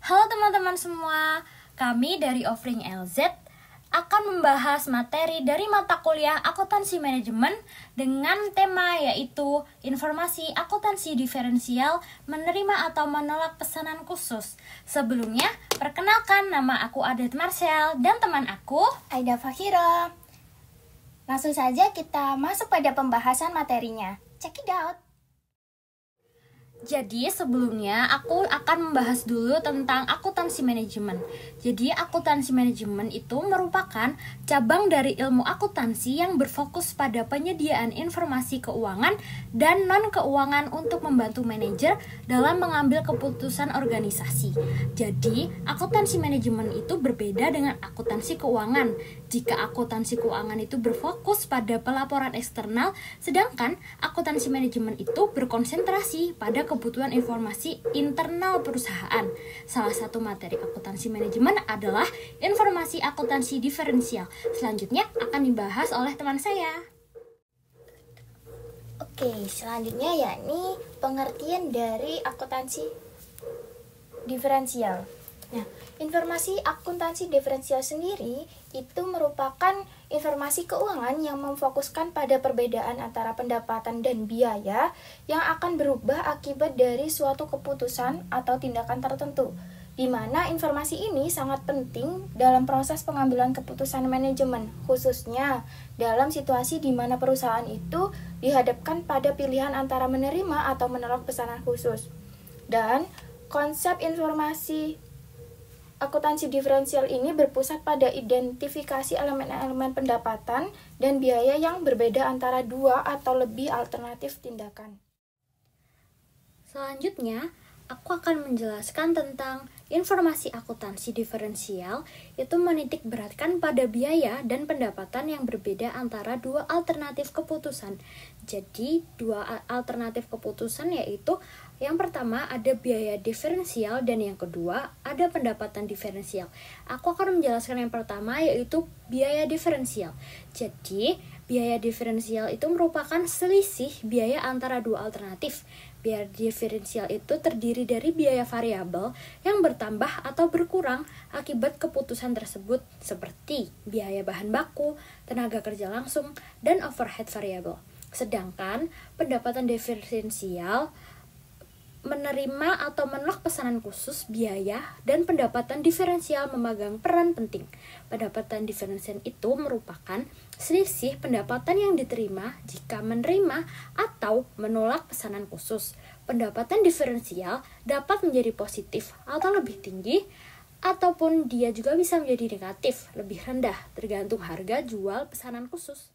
Halo teman-teman semua, kami dari Offering LZ akan membahas materi dari mata kuliah akuntansi manajemen dengan tema yaitu informasi akuntansi diferensial, menerima atau menolak pesanan khusus. Sebelumnya, perkenalkan, nama aku Adet Marcel dan teman aku Aida Fakhira. Langsung saja kita masuk pada pembahasan materinya. Check it out. Jadi sebelumnya aku akan membahas dulu tentang akuntansi manajemen. Jadi akuntansi manajemen itu merupakan cabang dari ilmu akuntansi yang berfokus pada penyediaan informasi keuangan dan non-keuangan untuk membantu manajer dalam mengambil keputusan organisasi. Jadi akuntansi manajemen itu berbeda dengan akuntansi keuangan. Jika akuntansi keuangan itu berfokus pada pelaporan eksternal, sedangkan akuntansi manajemen itu berkonsentrasi pada kebutuhan informasi internal perusahaan. Salah satu materi akuntansi manajemen adalah informasi akuntansi diferensial. Selanjutnya akan dibahas oleh teman saya. Oke, selanjutnya yakni pengertian dari akuntansi diferensial. Nah, informasi akuntansi diferensial sendiri itu merupakan informasi keuangan yang memfokuskan pada perbedaan antara pendapatan dan biaya yang akan berubah akibat dari suatu keputusan atau tindakan tertentu, di mana informasi ini sangat penting dalam proses pengambilan keputusan manajemen, khususnya dalam situasi di mana perusahaan itu dihadapkan pada pilihan antara menerima atau menolak pesanan khusus. Dan konsep informasi akuntansi diferensial ini berpusat pada identifikasi elemen-elemen pendapatan dan biaya yang berbeda antara dua atau lebih alternatif tindakan. Selanjutnya, aku akan menjelaskan tentang informasi akuntansi diferensial itu menitik beratkan pada biaya dan pendapatan yang berbeda antara dua alternatif keputusan. Jadi, dua alternatif keputusan yaitu yang pertama ada biaya diferensial dan yang kedua ada pendapatan diferensial. Aku akan menjelaskan yang pertama yaitu biaya diferensial. Jadi, biaya diferensial itu merupakan selisih biaya antara dua alternatif. Biaya diferensial itu terdiri dari biaya variabel yang bertambah atau berkurang akibat keputusan tersebut seperti biaya bahan baku, tenaga kerja langsung, dan overhead variabel. Sedangkan pendapatan diferensial menerima atau menolak pesanan khusus, biaya, dan pendapatan diferensial memegang peran penting. Pendapatan diferensial itu merupakan selisih pendapatan yang diterima jika menerima atau menolak pesanan khusus. Pendapatan diferensial dapat menjadi positif atau lebih tinggi, ataupun dia juga bisa menjadi negatif, lebih rendah, tergantung harga jual pesanan khusus.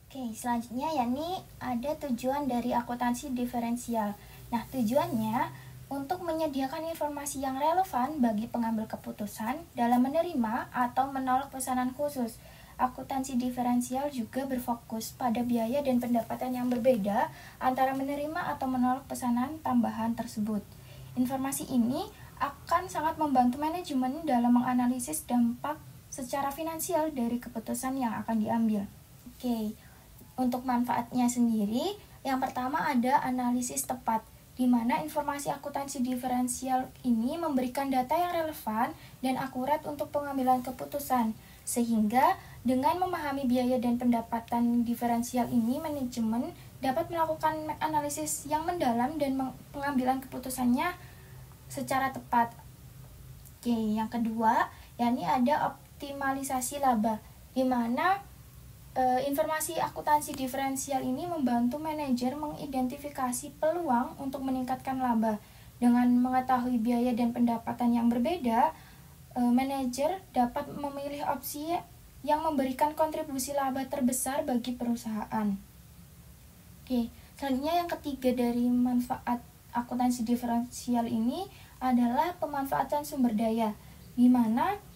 Oke, selanjutnya yakni ada tujuan dari akuntansi diferensial. Nah, tujuannya untuk menyediakan informasi yang relevan bagi pengambil keputusan dalam menerima atau menolak pesanan khusus. Akuntansi diferensial juga berfokus pada biaya dan pendapatan yang berbeda antara menerima atau menolak pesanan tambahan tersebut. Informasi ini akan sangat membantu manajemen dalam menganalisis dampak secara finansial dari keputusan yang akan diambil. Oke. Untuk manfaatnya sendiri, yang pertama ada analisis tepat, di mana informasi akuntansi diferensial ini memberikan data yang relevan dan akurat untuk pengambilan keputusan, sehingga dengan memahami biaya dan pendapatan diferensial ini, manajemen dapat melakukan analisis yang mendalam dan pengambilan keputusannya secara tepat. Oke, yang kedua, yakni ada optimalisasi laba, di mana informasi akuntansi diferensial ini membantu manajer mengidentifikasi peluang untuk meningkatkan laba. Dengan mengetahui biaya dan pendapatan yang berbeda, manajer dapat memilih opsi yang memberikan kontribusi laba terbesar bagi perusahaan. Oke, selanjutnya yang ketiga dari manfaat akuntansi diferensial ini adalah pemanfaatan sumber daya, di mana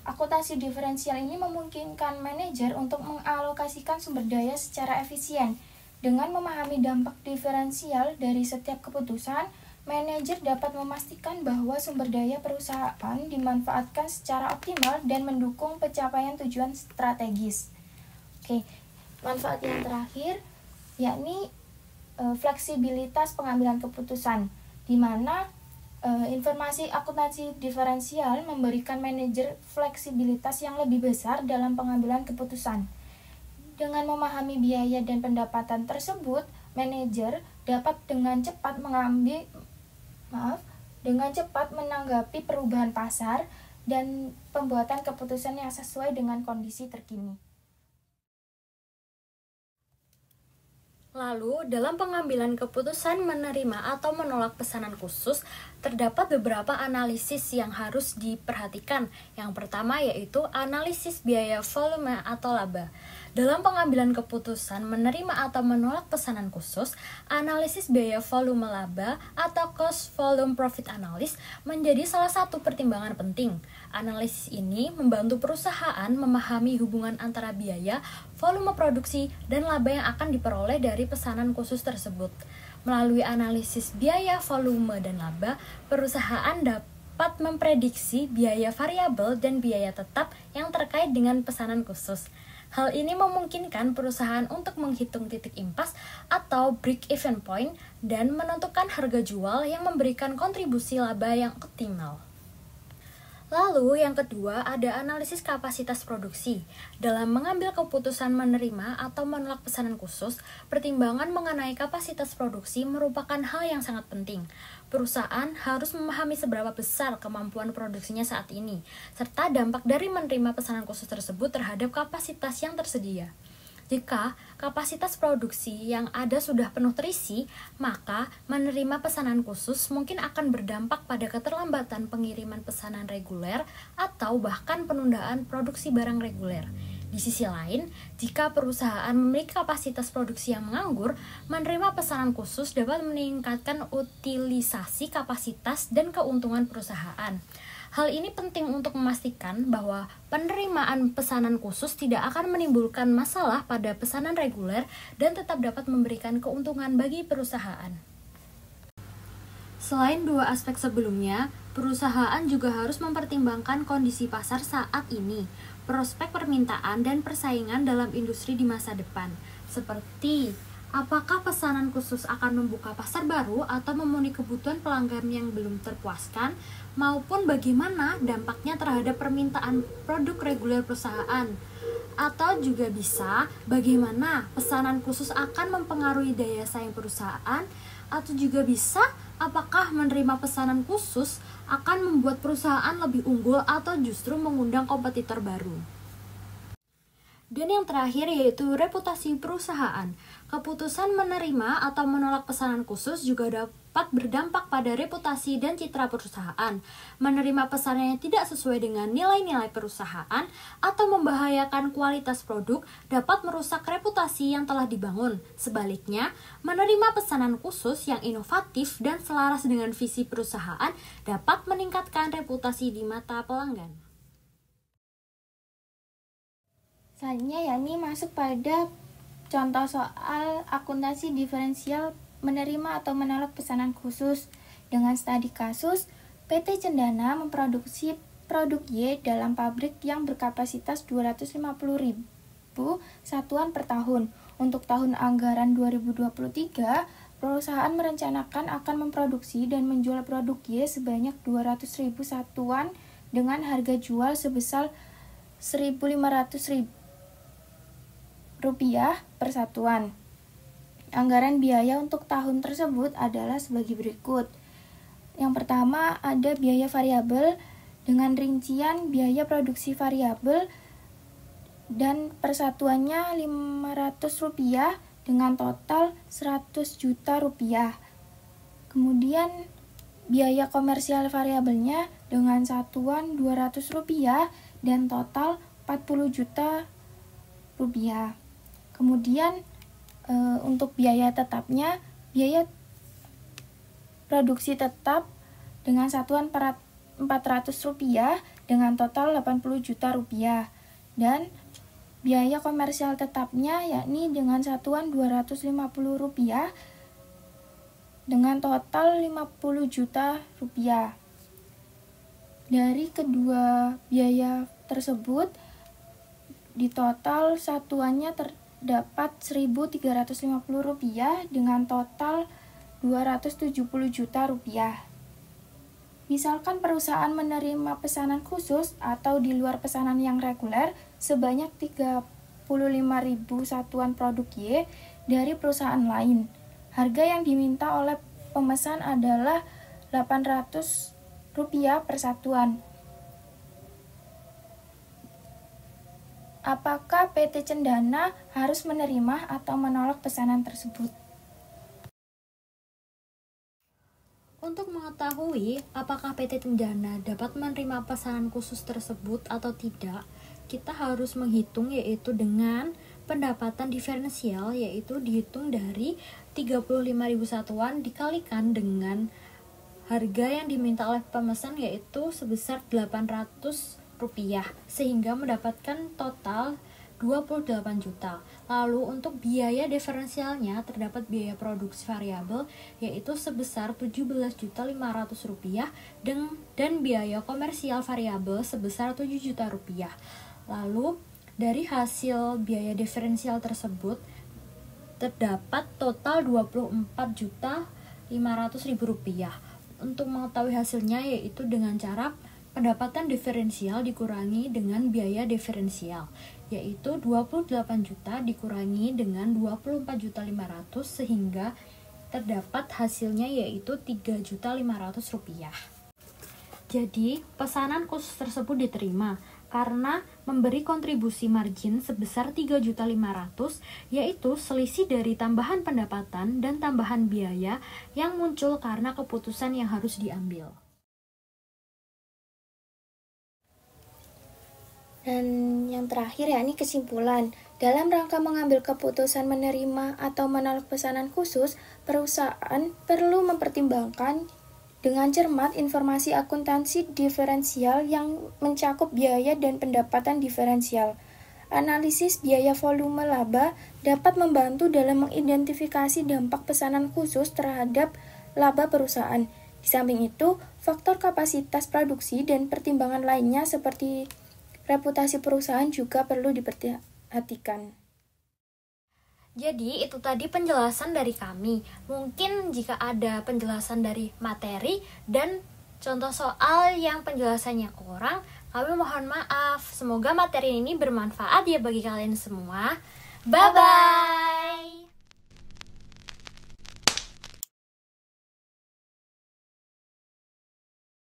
akuntansi diferensial ini memungkinkan manajer untuk mengalokasikan sumber daya secara efisien. Dengan memahami dampak diferensial dari setiap keputusan, manajer dapat memastikan bahwa sumber daya perusahaan dimanfaatkan secara optimal dan mendukung pencapaian tujuan strategis. Oke, manfaat yang terakhir yakni fleksibilitas pengambilan keputusan, di mana Informasi akuntansi diferensial memberikan manajer fleksibilitas yang lebih besar dalam pengambilan keputusan. Dengan memahami biaya dan pendapatan tersebut, manajer dapat dengan cepat menanggapi perubahan pasar dan pembuatan keputusan yang sesuai dengan kondisi terkini. Lalu, dalam pengambilan keputusan menerima atau menolak pesanan khusus, terdapat beberapa analisis yang harus diperhatikan. Yang pertama yaitu analisis biaya volume atau laba. Dalam pengambilan keputusan menerima atau menolak pesanan khusus, analisis biaya volume laba atau cost volume profit analysis menjadi salah satu pertimbangan penting. Analisis ini membantu perusahaan memahami hubungan antara biaya, volume produksi, dan laba yang akan diperoleh dari pesanan khusus tersebut. Melalui analisis biaya, volume, dan laba, perusahaan dapat memprediksi biaya variabel dan biaya tetap yang terkait dengan pesanan khusus. Hal ini memungkinkan perusahaan untuk menghitung titik impas atau break-even point dan menentukan harga jual yang memberikan kontribusi laba yang optimal. Lalu yang kedua ada analisis kapasitas produksi. Dalam mengambil keputusan menerima atau menolak pesanan khusus, pertimbangan mengenai kapasitas produksi merupakan hal yang sangat penting. Perusahaan harus memahami seberapa besar kemampuan produksinya saat ini, serta dampak dari menerima pesanan khusus tersebut terhadap kapasitas yang tersedia. Jika kapasitas produksi yang ada sudah penuh terisi, maka menerima pesanan khusus mungkin akan berdampak pada keterlambatan pengiriman pesanan reguler atau bahkan penundaan produksi barang reguler. Di sisi lain, jika perusahaan memiliki kapasitas produksi yang menganggur, menerima pesanan khusus dapat meningkatkan utilisasi kapasitas dan keuntungan perusahaan. Hal ini penting untuk memastikan bahwa penerimaan pesanan khusus tidak akan menimbulkan masalah pada pesanan reguler dan tetap dapat memberikan keuntungan bagi perusahaan. Selain dua aspek sebelumnya, perusahaan juga harus mempertimbangkan kondisi pasar saat ini, prospek permintaan dan persaingan dalam industri di masa depan, seperti apakah pesanan khusus akan membuka pasar baru atau memenuhi kebutuhan pelanggan yang belum terpuaskan, maupun bagaimana dampaknya terhadap permintaan produk reguler perusahaan. Atau juga bisa bagaimana pesanan khusus akan mempengaruhi daya saing perusahaan, atau juga bisa apakah menerima pesanan khusus akan membuat perusahaan lebih unggul atau justru mengundang kompetitor baru. Dan yang terakhir yaitu reputasi perusahaan. Keputusan menerima atau menolak pesanan khusus juga dapat berdampak pada reputasi dan citra perusahaan. Menerima pesanan yang tidak sesuai dengan nilai-nilai perusahaan atau membahayakan kualitas produk dapat merusak reputasi yang telah dibangun. Sebaliknya, menerima pesanan khusus yang inovatif dan selaras dengan visi perusahaan dapat meningkatkan reputasi di mata pelanggan. Selanjutnya yakni masuk pada contoh soal akuntansi diferensial menerima atau menolak pesanan khusus. Dengan studi kasus, PT Cendana memproduksi produk Y dalam pabrik yang berkapasitas 250.000 satuan per tahun. Untuk tahun anggaran 2023, perusahaan merencanakan akan memproduksi dan menjual produk Y sebanyak 200.000 satuan dengan harga jual sebesar Rp1.500.000 per satuan. Anggaran biaya untuk tahun tersebut adalah sebagai berikut. Yang pertama ada biaya variabel dengan rincian biaya produksi variabel dan persatuannya Rp500 dengan total Rp100 juta. Kemudian biaya komersial variabelnya dengan satuan Rp200 dan total Rp40 juta. Kemudian untuk biaya tetapnya, biaya produksi tetap dengan satuan Rp400 dengan total Rp80 juta. Dan biaya komersial tetapnya yakni dengan satuan Rp250 dengan total Rp50 juta. Dari kedua biaya tersebut, di total satuannya terdapat Rp1.350 dengan total Rp270 juta. Misalkan perusahaan menerima pesanan khusus atau di luar pesanan yang reguler sebanyak 35.000 satuan produk Y dari perusahaan lain. Harga yang diminta oleh pemesan adalah Rp800 per satuan. Apakah PT Cendana harus menerima atau menolak pesanan tersebut? Untuk mengetahui apakah PT Cendana dapat menerima pesanan khusus tersebut atau tidak, kita harus menghitung yaitu dengan pendapatan diferensial, yaitu dihitung dari 35.000 satuan dikalikan dengan harga yang diminta oleh pemesan yaitu sebesar Rp800, sehingga mendapatkan total 28 juta. Lalu untuk biaya diferensialnya terdapat biaya produksi variabel yaitu sebesar Rp17.500 dan biaya komersial variabel sebesar Rp7 juta. Lalu dari hasil biaya diferensial tersebut terdapat total Rp24.500.000. Untuk mengetahui hasilnya yaitu dengan cara pendapatan diferensial dikurangi dengan biaya diferensial, yaitu 28 juta dikurangi dengan 24.500 sehingga terdapat hasilnya yaitu Rp3.500.000. Jadi, pesanan khusus tersebut diterima karena memberi kontribusi margin sebesar Rp3.500.000, yaitu selisih dari tambahan pendapatan dan tambahan biaya yang muncul karena keputusan yang harus diambil. Dan yang terakhir yakni kesimpulan. Dalam rangka mengambil keputusan menerima atau menolak pesanan khusus, perusahaan perlu mempertimbangkan dengan cermat informasi akuntansi diferensial yang mencakup biaya dan pendapatan diferensial. Analisis biaya volume laba dapat membantu dalam mengidentifikasi dampak pesanan khusus terhadap laba perusahaan. Di samping itu, faktor kapasitas produksi dan pertimbangan lainnya seperti reputasi perusahaan juga perlu diperhatikan. Jadi itu tadi penjelasan dari kami. Mungkin jika ada penjelasan dari materi dan contoh soal yang penjelasannya kurang, kami mohon maaf. Semoga materi ini bermanfaat ya bagi kalian semua. Bye-bye!